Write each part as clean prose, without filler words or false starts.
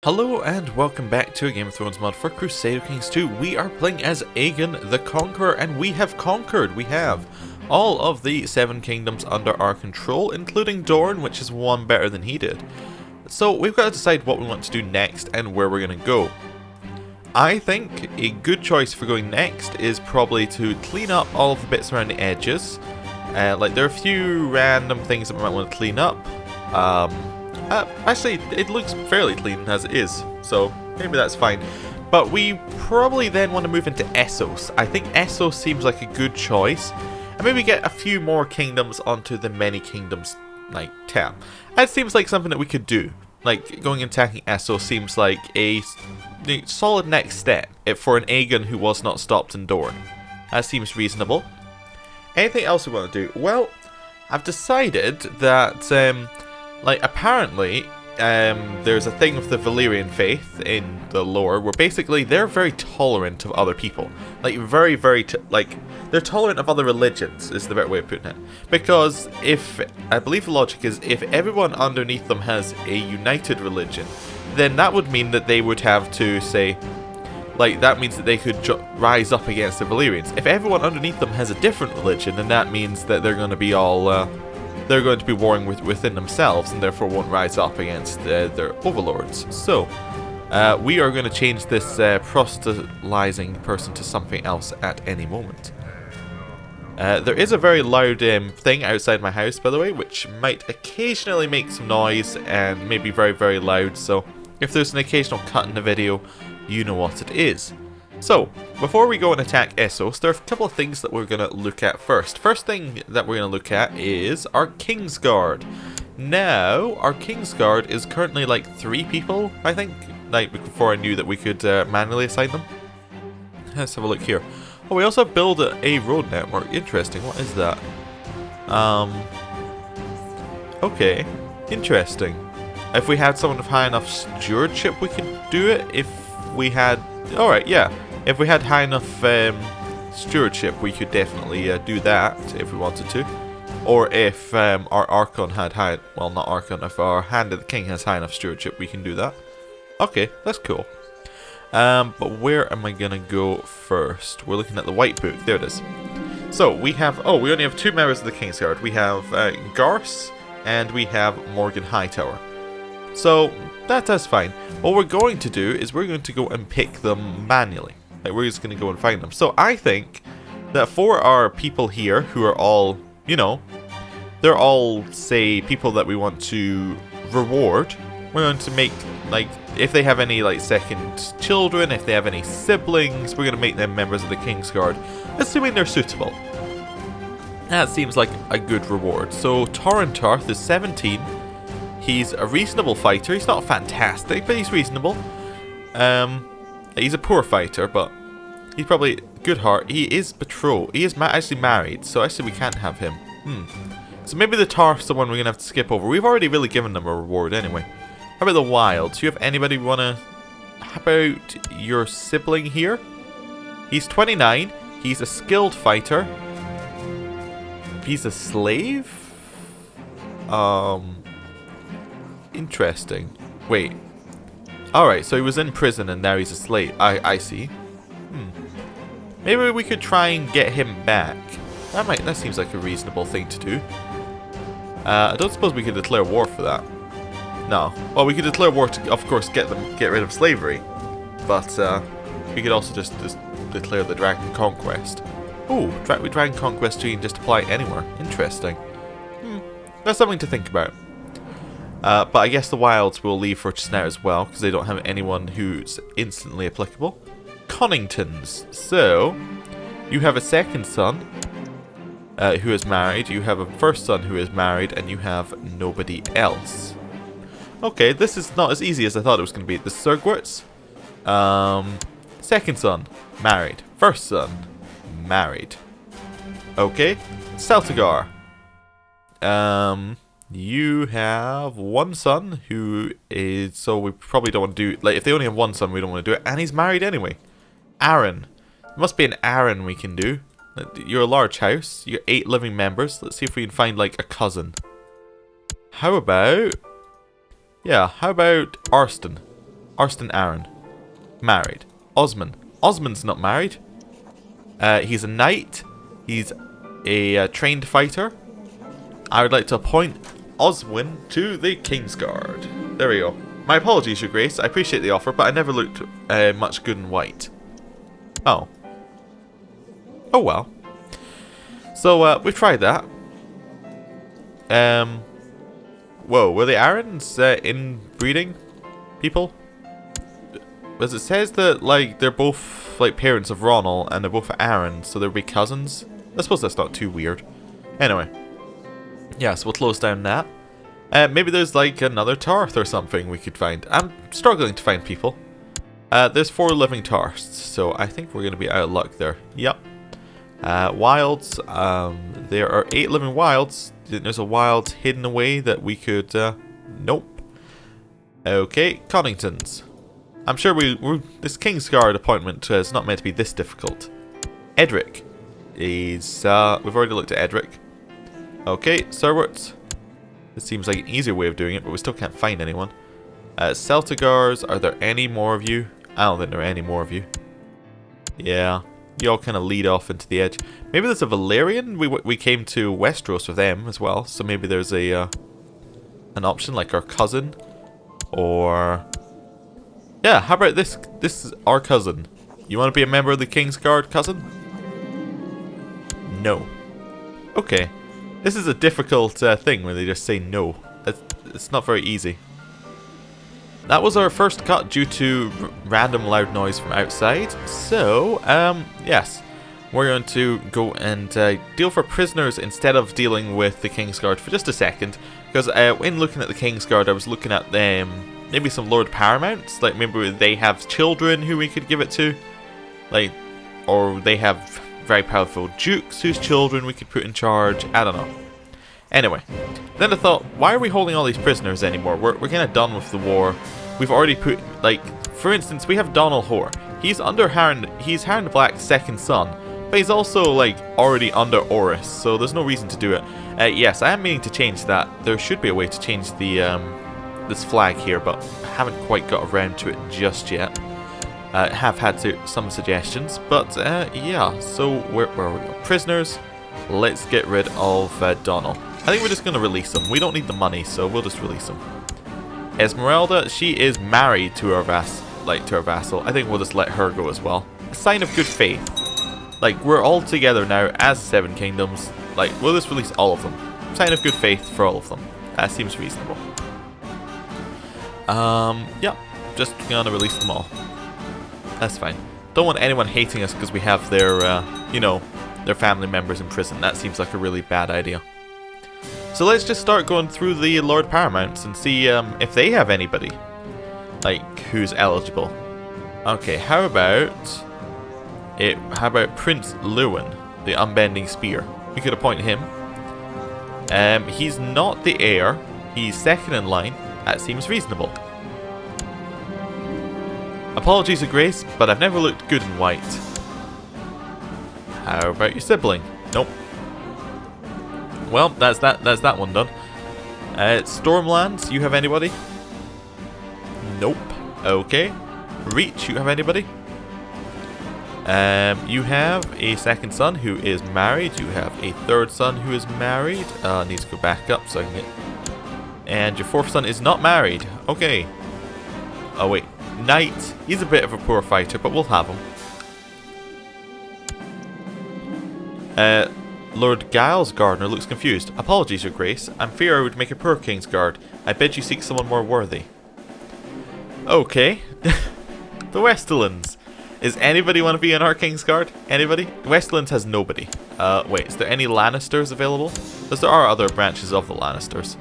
Hello and welcome back to a Game of Thrones mod for Crusader Kings 2. We are playing as Aegon the Conqueror, and we have conquered. We have all of the 7 kingdoms under our control, including Dorne, which is one better than he did. So we've got to decide what we want to do next and where we're going to go. I think a good choice for going next is probably to clean up all of the bits around the edges. Like there are a few random things that we might want to clean up. Actually, it looks fairly clean as it is, so maybe that's fine. But we probably then want to move into Essos. I think Essos seems like a good choice. And maybe get a few more kingdoms onto the many kingdoms, like, tab. That seems like something that we could do. Like, going and attacking Essos seems like a solid next step for an Aegon who was not stopped in Dorne. That seems reasonable. Anything else we want to do? Well, I've decided that... like, apparently, there's a thing with the Valyrian faith in the lore where basically they're very tolerant of other people. Like, they're tolerant of other religions, is the better way of putting it. Because I believe the logic is, if everyone underneath them has a united religion, then that would mean that they would have to, say, like, that means that they could rise up against the Valyrians. If everyone underneath them has a different religion, then that means that they're going to be all... they're going to be warring within themselves and therefore won't rise up against their overlords. So, we are going to change this proselytizing person to something else at any moment. There is a very loud thing outside my house, by the way, which might occasionally make some noise and may be very, very loud. So, if there's an occasional cut in the video, you know what it is. So, before we go and attack Essos, there are a couple of things that we're going to look at first. First thing that we're going to look at is our Kingsguard. Now, our Kingsguard is currently like 3 people, I think, like before I knew that we could manually assign them. Let's have a look here. Oh, we also build a road network. Interesting, what is that? Okay, interesting. If we had someone with high enough stewardship, we could do it. If we had... Alright, yeah. If we had high enough stewardship, we could definitely do that if we wanted to. Or if our Archon had high... Well, not Archon. If our Hand of the King has high enough stewardship, we can do that. Okay, that's cool. But where am I going to go first? We're looking at the White Book. There it is. So, we have... Oh, we only have 2 members of the Kingsguard. We have Garce and we have Morgan Hightower. So... that's fine. What we're going to do is we're going to go and pick them manually. Like, we're just going to go and find them. So I think that for our people here, who are all, you know, they're all, say, people that we want to reward, we're going to make, like, if they have any, like, second children, if they have any siblings, we're going to make them members of the Kingsguard, assuming they're suitable. That seems like a good reward. So Torrentarth is 17. He's a reasonable fighter. He's not fantastic, but he's reasonable. He's a poor fighter, but he's probably good heart. He is betrothed. He is actually married, so actually we can't have him. So maybe the Tarth's the one we're going to have to skip over. We've already really given them a reward anyway. How about the Wilds? Do you have anybody we want to... How about your sibling here? He's 29. He's a skilled fighter. He's a slave? Interesting. Wait. Alright, so he was in prison and now he's a slave. I see. Maybe we could try and get him back. That seems like a reasonable thing to do. I don't suppose we could declare war for that. No. Well, we could declare war to, of course, get rid of slavery. But we could also just declare the Dragon Conquest. Ooh, Dragon Conquest gene just apply anywhere. Interesting. That's something to think about. But I guess the Wilds will leave for just now as well, because they don't have anyone who's instantly applicable. Conningtons. So, you have a second son who is married, you have a first son who is married, and you have nobody else. Okay, this is not as easy as I thought it was going to be. The Surgwarts. Second son, married. First son, married. Okay, Celtigar. You have one son who is... So we probably don't want to do... Like, if they only have one son, we don't want to do it. And he's married anyway. Aaron. There must be an Aaron we can do. You're a large house. You got 8 living members. Let's see if we can find, like, a cousin. How about... Yeah, how about Arston? Arstan Aaron. Married. Osman. Osman's not married. He's a knight. He's a trained fighter. I would like to appoint Oswin to the Kingsguard. There we go. My apologies, Your Grace. I appreciate the offer, but I never looked much good in white. Oh. Oh well. So, we've tried that. Whoa, were the Aarons inbreeding people? Because it says that, like, they're both, like, parents of Ronald, and they're both Aaron, so they'll be cousins. I suppose that's not too weird. Anyway. Yeah, so we'll close down that. Maybe there's, like, another Tarth or something we could find. I'm struggling to find people. There's 4 living Tarths, so I think we're going to be out of luck there. Yep. Wilds. There are 8 living wilds. There's a wild hidden away that we could... nope. Okay, Conningtons. I'm sure this Kingsguard appointment is not meant to be this difficult. Edric. We've already looked at Edric. Okay, Serwart. This seems like an easier way of doing it, but we still can't find anyone. Celtigars, are there any more of you? I don't think there are any more of you. Yeah, you all kind of lead off into the edge. Maybe there's a Valyrian? We came to Westeros with them as well, so maybe there's a an option like our cousin. Or... yeah, how about this? This is our cousin. You want to be a member of the Kingsguard, cousin? No. Okay. This is a difficult thing when they just say no. It's not very easy. That was our first cut due to random loud noise from outside. So, yes. We're going to go and deal for prisoners instead of dealing with the Kingsguard for just a second. Because when looking at the Kingsguard, I was looking at them... maybe some Lord Paramounts, like maybe they have children who we could give it to, like, or they have very powerful dukes whose children we could put in charge. I don't know. Anyway, then I thought, why are we holding all these prisoners anymore? We're kind of done with the war. We've already put, like, for instance, we have Donal Hoare. He's under he's Harren the Black's second son, but he's also, like, already under Orys, so there's no reason to do it. Yes, I am meaning to change that. There should be a way to change the this flag here, but I haven't quite got around to it just yet. Have had some suggestions, but yeah, so where are we? Prisoners. Let's get rid of Donal. I think we're just going to release him. We don't need the money, so we'll just release him. Esmeralda, she is married to our vassal. I think we'll just let her go as well. A sign of good faith. Like, we're all together now as 7 kingdoms. Like, we'll just release all of them. Sign of good faith for all of them. That seems reasonable. Yeah, just gonna release them all. That's fine. Don't want anyone hating us because we have their, you know, their family members in prison. That seems like a really bad idea. So let's just start going through the Lord Paramounts and see if they have anybody, like, who's eligible. Okay, how about Prince Lewin, the Unbending Spear? We could appoint him. He's not the heir. He's second in line. That seems reasonable. Apologies of Grace, but I've never looked good in white. How about your sibling? Nope. Well, that's that one done. Stormlands, you have anybody? Nope. Okay. Reach, you have anybody? You have a second son who is married. You have a third son who is married. Needs to go back up so I can get... And your fourth son is not married. Okay. Oh wait. Knight. He's a bit of a poor fighter, but we'll have him. Lord Giles Gardner looks confused. Apologies, Your Grace. I'm fear I would make a poor Kingsguard. I bid you seek someone more worthy. Okay. The Westerlands. Is anybody want to be in our Kingsguard? Anybody? The Westerlands has nobody. Wait, is there any Lannisters available? Because there are other branches of the Lannisters.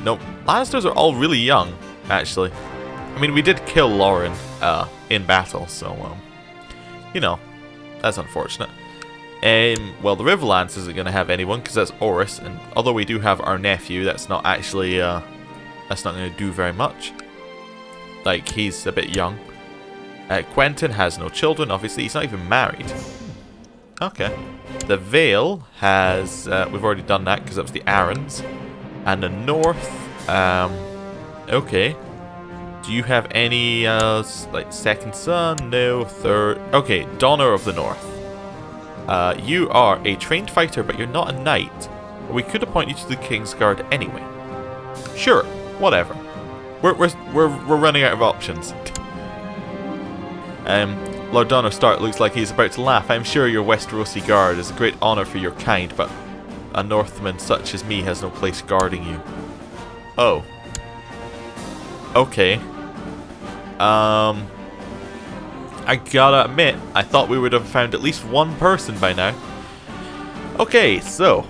Nope. Lannisters are all really young, actually. I mean, we did kill Lauren in battle, so, you know, that's unfortunate. Well, the Riverlands isn't going to have anyone because that's Orys, and although we do have our nephew, that's not actually, that's not going to do very much. Like, he's a bit young. Quentin has no children, obviously. He's not even married. Okay. The Vale has... we've already done that because that was the Aarons. And the North... okay. Do you have any, like, second son? No. Third? Okay, Donner of the North. You are a trained fighter, but you're not a knight. We could appoint you to the Kingsguard anyway. Sure, whatever. We're running out of options. Lord Donner Stark looks like he's about to laugh. I'm sure your Westerosi guard is a great honor for your kind, but a Northman such as me has no place guarding you. Oh. Okay. I gotta admit, I thought we would have found at least one person by now. Okay, so,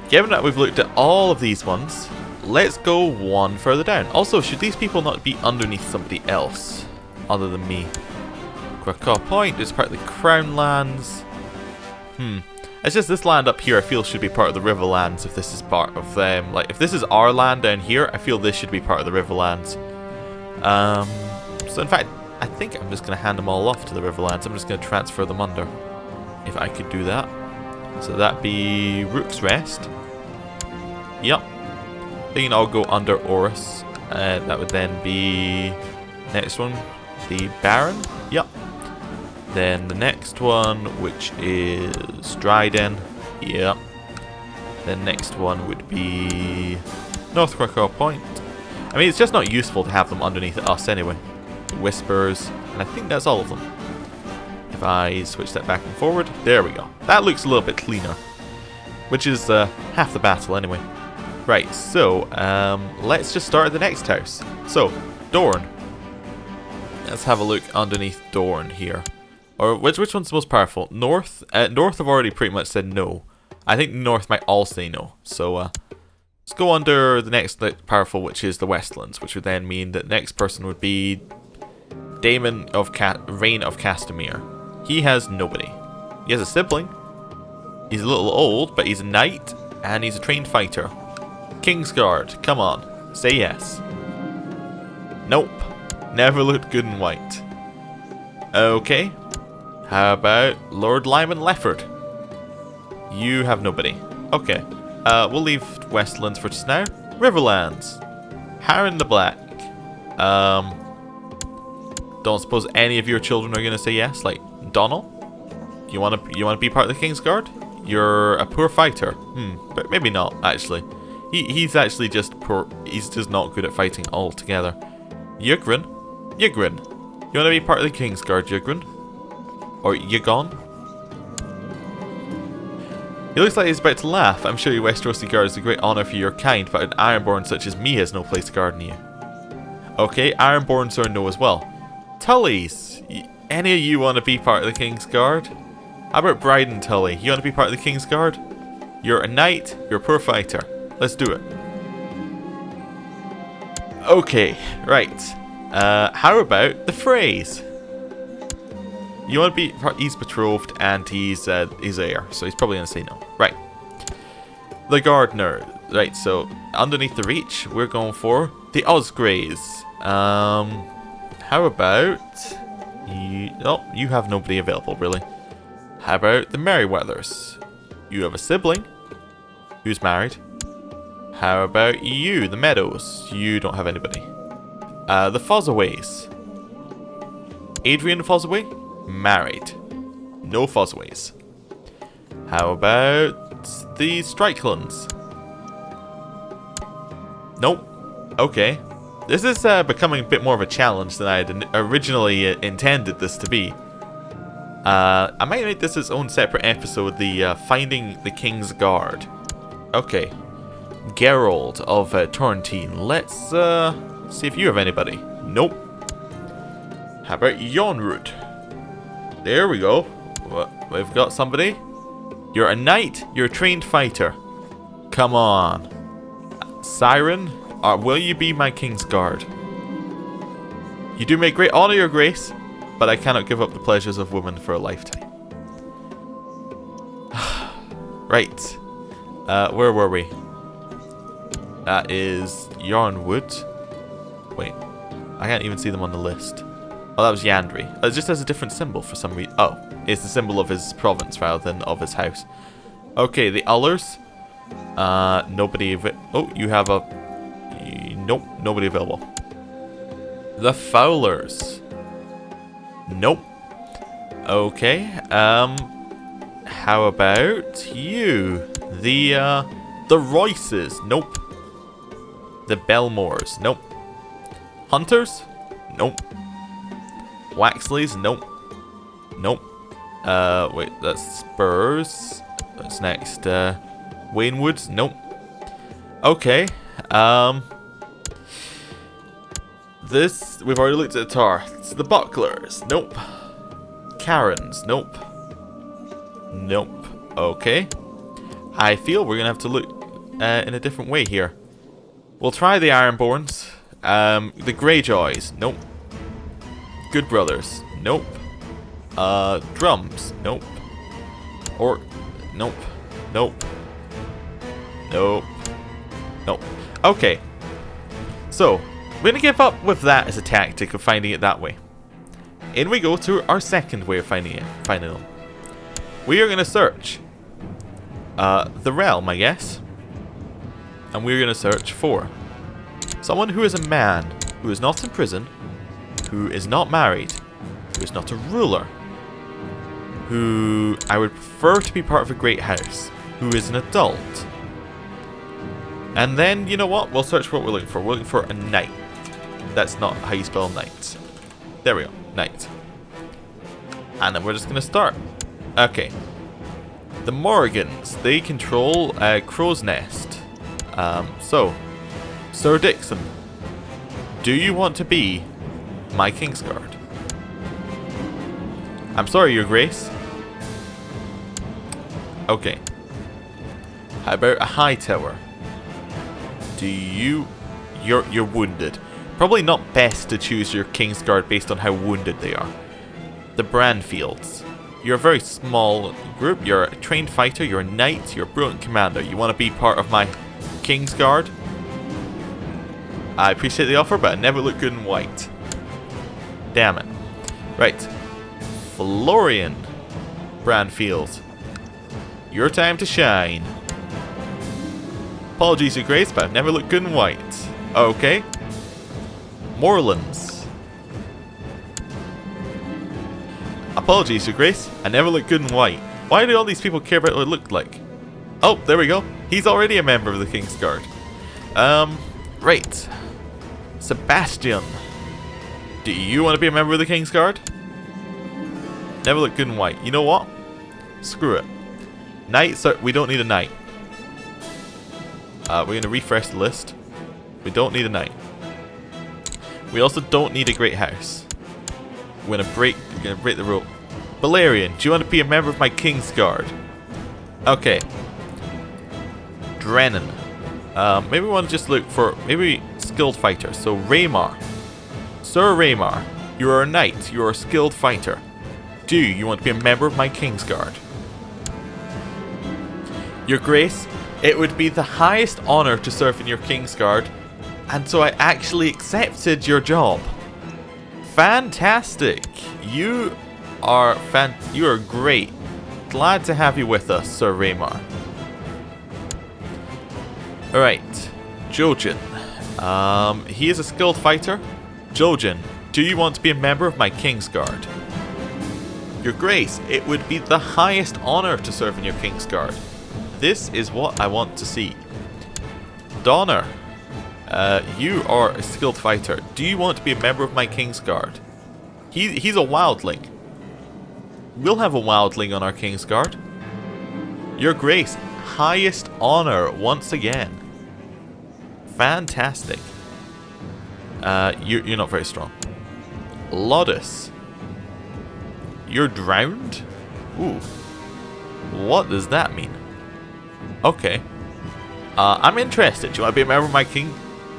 given that we've looked at all of these ones, let's go one further down. Also, should these people not be underneath somebody else other than me? Krakow Point is part of the Crown Lands. It's just this land up here I feel should be part of the Riverlands if this is part of them. Like, if this is our land down here, I feel this should be part of the Riverlands. So in fact, I think I'm just going to hand them all off to the Riverlands. I'm just going to transfer them under, if I could do that. So that'd be Rook's Rest. Yep. Then I'll go under Orus. That would then be... Next one, the Baron. Yep. Then the next one, which is Dryden. Yep. The next one would be North Krakow Point. I mean, it's just not useful to have them underneath us anyway. Whispers, and I think that's all of them. If I switch that back and forward, there we go. That looks a little bit cleaner, which is half the battle anyway. Right, so let's just start at the next house. So, Dorne. Let's have a look underneath Dorne here. Or which one's the most powerful? North? North have already pretty much said no. I think North might all say no. So let's go under the next powerful, which is the Westlands, which would then mean that the next person would be Daemon of Reign of Castamere. He has nobody. He has a sibling. He's a little old, but he's a knight, and he's a trained fighter. Kingsguard, come on, say yes. Nope, never looked good in white. Okay, how about Lord Lyman Lefford? You have nobody. Okay, we'll leave Westlands for just now. Riverlands, Harren the Black. Don't suppose any of your children are gonna say yes, like Donald? You wanna be part of the Kingsguard? You're a poor fighter. But maybe not actually. He's actually just poor. He's just not good at fighting altogether. Ygritte, you wanna be part of the Kingsguard, Ygritte? Or Aegon? He looks like he's about to laugh. I'm sure your Westerosi guard is a great honor for your kind, but an Ironborn such as me has no place guarding you. Okay, Ironborns are no as well. Tullys, any of you want to be part of the Kingsguard? How about Bryden Tully? You want to be part of the Kingsguard? You're a knight, you're a poor fighter. Let's do it. Okay, right. How about the Freys? You want to be... He's betrothed and he's heir, so he's probably going to say no. Right. The Gardener. Right, so underneath the Reach, we're going for the Osgreys. How about... you have nobody available, really. How about the Merryweathers? You have a sibling who's married. How about you, the Meadows? You don't have anybody. The Fossaways. Adrian Fossaway? Married. No Fossaways. How about the Stricklands? Nope. Okay. This is becoming a bit more of a challenge than I had originally intended this to be. I might make this its own separate episode, the Finding the King's Guard. Okay. Geralt of Torrentine. Let's see if you have anybody. Nope. How about Yonrud? There we go. We've got somebody. You're a knight. You're a trained fighter. Come on. Siren, will you be my Kingsguard? You do make great honor, your grace, but I cannot give up the pleasures of women for a lifetime. Right. Where were we? That is Yarnwood. Wait. I can't even see them on the list. Oh, that was Yandri. It just has a different symbol for some reason. Oh, it's the symbol of his province rather than of his house. Okay, the Ullers. Nobody... Oh, you have a... Nope, nobody available. The Fowlers. Nope. Okay. How about you? The Royces. Nope. The Belmores. Nope. Hunters? Nope. Waxleys? Nope. Nope. Wait, that's Spurs. That's next. Waynwoods? Nope. Okay. This, we've already looked at the Tarths. The Bucklers? Nope. Karens? Nope. Nope. Okay. I feel we're gonna have to look in a different way here. We'll try the Ironborns. The Greyjoys? Nope. Good Brothers? Nope. Drums? Nope. Nope. Nope. Nope. Nope. Okay. So, we're going to give up with that as a tactic of finding it that way. In we go to our second way of finding them. We are going to search the realm, I guess. And we're going to search for someone who is a man, who is not in prison, who is not married, who is not a ruler, who I would prefer to be part of a great house, who is an adult. And then, you know what? We'll search for what we're looking for. We're looking for a knight. That's not how you spell knight. There we go. Knight. And then we're just going to start. Okay. The Morgans. They control Crow's Nest. So, Sir Dixon, do you want to be my Kingsguard? I'm sorry, Your Grace. Okay. How about a Hightower? Do you... You're wounded. Probably not best to choose your Kingsguard based on how wounded they are. The Branfields. You're a very small group. You're a trained fighter. You're a knight. You're a brilliant commander. You want to be part of my Kingsguard? I appreciate the offer, but I never look good in white. Damn it. Right. Florian Branfield. Your time to shine. Apologies, Your Grace, but I've never looked good in white. Okay. Moorlands. Apologies, Your Grace. I never look good in white. Why do all these people care about what it looked like? Oh, there we go. He's already a member of the Kingsguard. Right. Sebastian. Do you want to be a member of the Kingsguard? Never look good in white. You know what? Screw it. Knight, sir, we don't need a knight. We're going to refresh the list. We don't need a knight. We also don't need a great house. We're going to break the rule. Balerion, do you want to be a member of my Kingsguard? Okay. Drennan. Maybe we want to just look for maybe skilled fighters. So Raymar. Sir Raymar, you are a knight. You are a skilled fighter. Do you want to be a member of my Kingsguard? Your Grace, it would be the highest honor to serve in your Kingsguard, and so I actually accepted your job. Fantastic. You are great. Glad to have you with us, Sir Raymar. Alright, Jojen. He is a skilled fighter. Jojen, do you want to be a member of my Kingsguard? Your Grace, it would be the highest honor to serve in your Kingsguard. This is what I want to see. Donner, you are a skilled fighter. Do you want to be a member of my Kingsguard? He's a wildling. We'll have a wildling on our Kingsguard. Your Grace, highest honor once again. Fantastic. You're not very strong. Lodis, you're drowned? Ooh. What does that mean? Okay. I'm interested. Do you want to be a member of my king?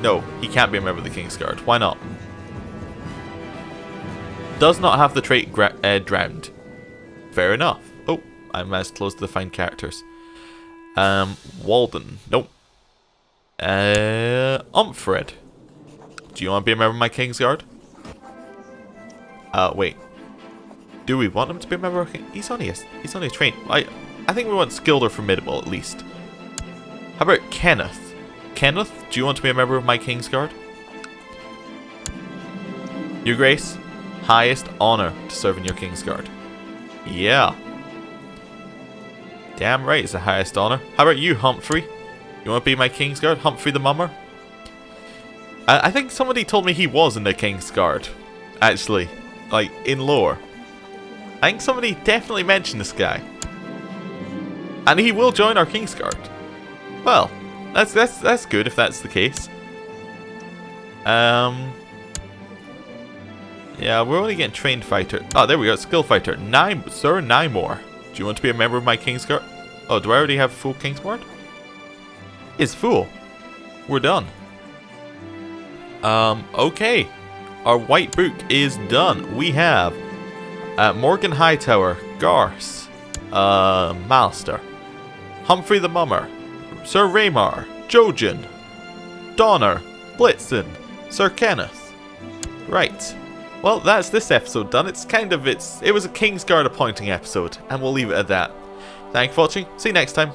No, he can't be a member of the Kingsguard. Why not? Does not have the trait drowned. Fair enough. Oh, I'm as close to the find characters. Walden. Nope. Umfred. Do you want to be a member of my Kingsguard? Wait. Do we want him to be a member of King? He's only a trained. I think we want skilled or formidable at least. How about Kenneth? Kenneth, do you want to be a member of my Kingsguard? Your Grace, highest honor to serve in your Kingsguard. Yeah. Damn right it's the highest honor. How about you, Humphrey? You want to be my Kingsguard? Humphrey the Mummer? I think somebody told me he was in the Kingsguard. Actually. Like, in lore. I think somebody definitely mentioned this guy. And he will join our Kingsguard. Well, that's good if that's the case. Yeah, we're only getting trained fighter. Oh, there we go. Skill fighter. Sir Nymore. Do you want to be a member of my Kingsguard? Oh, do I already have full Kingsguard? It's full. We're done. Okay. Our white book is done. We have Morgan Hightower, Garth, Malster, Humphrey the Mummer, Sir Raymar, Jojen, Donner, Blitzen, Sir Kenneth. Right. Well, that's this episode done. It was a Kingsguard appointing episode, and we'll leave it at that. Thank you for watching. See you next time.